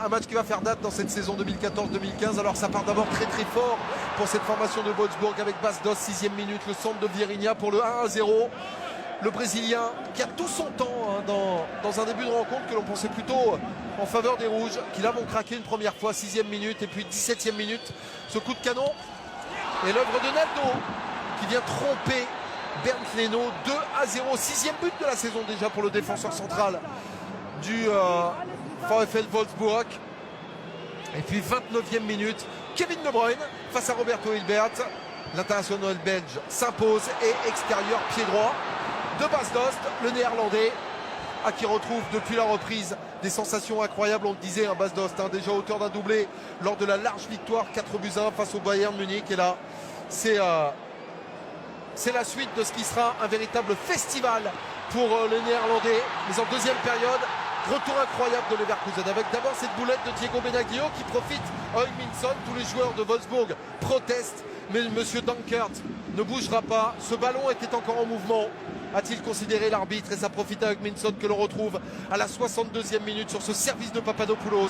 Un match qui va faire date dans cette saison 2014-2015. Alors ça part d'abord très très fort pour cette formation de Wolfsburg avec Bas Dost, 6e minute, le centre de Vieirinha pour le 1-0. Le Brésilien qui a tout son temps dans un début de rencontre que l'on pensait plutôt en faveur des Rouges, qui là vont craquer une première fois, 6e minute, et puis 17e minute, ce coup de canon. Et l'œuvre de Naldo qui vient tromper Bernd Leno, 2-0, 6e but de la saison déjà pour le défenseur central du VfL Wolfsburg. Et puis 29e minute, Kevin De Bruyne face à Roberto Hilbert. L'international belge s'impose et extérieur pied droit de Bas Dost, le néerlandais, à qui retrouve depuis la reprise des sensations incroyables. On le disait, Bas Dost, déjà auteur d'un doublé lors de la large victoire 4-1 face au Bayern Munich. Et là, c'est la suite de ce qui sera un véritable festival pour les Néerlandais. Mais en deuxième période, retour incroyable de Leverkusen avec d'abord cette boulette de Diego Benaglio qui profite à Hugminson. Tous les joueurs de Wolfsburg protestent, mais monsieur Dankert ne bougera pas. Ce ballon était encore en mouvement, a-t-il considéré l'arbitre, et ça profite à Hugminson que l'on retrouve à la 62e minute sur ce service de Papadopoulos,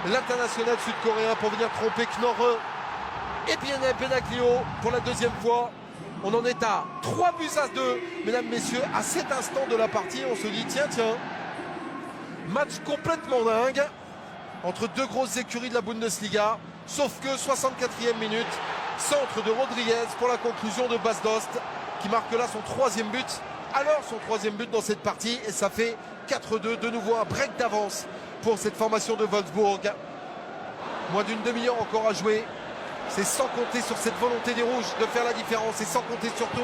l'international sud-coréen, pour venir tromper Knorre et bien Benaglio pour la deuxième fois. On en est à 3-2, mesdames, messieurs, à cet instant de la partie. On se dit, tiens, match complètement dingue entre deux grosses écuries de la Bundesliga. Sauf que 64e minute, centre de Rodriguez pour la conclusion de Bas Dost, qui marque là son 3e but. Alors son 3e but dans cette partie, et ça fait 4-2, de nouveau un break d'avance pour cette formation de Wolfsburg. Moins d'une demi-heure encore à jouer. C'est sans compter sur cette volonté des Rouges de faire la différence, et sans compter surtout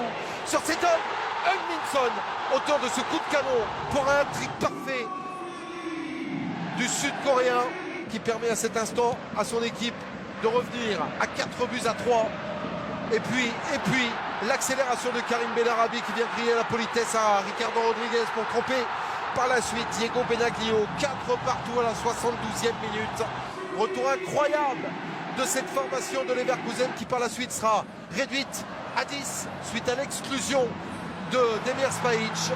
sur cet homme, Hugminson, auteur de ce coup de canon pour un hat-trick parfait du Sud-Coréen, qui permet à cet instant à son équipe de revenir à 4-3. Et puis l'accélération de Karim Bellarabi qui vient crier la politesse à Ricardo Rodriguez pour tromper par la suite Diego Benaglio. 4 partout à la 72e minute. Retour incroyable de cette formation de Leverkusen qui par la suite sera réduite à 10 suite à l'exclusion de Demir Spajic.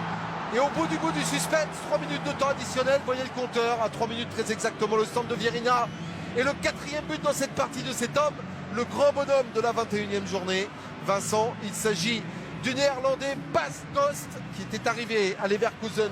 Et au bout du suspense, 3 minutes de temps additionnel, voyez le compteur, à 3 minutes très exactement, le stand de Vieirinha. Et le 4e but dans cette partie de cet homme, le grand bonhomme de la 21e journée. Vincent, il s'agit du néerlandais Bas Dost qui était arrivé à Leverkusen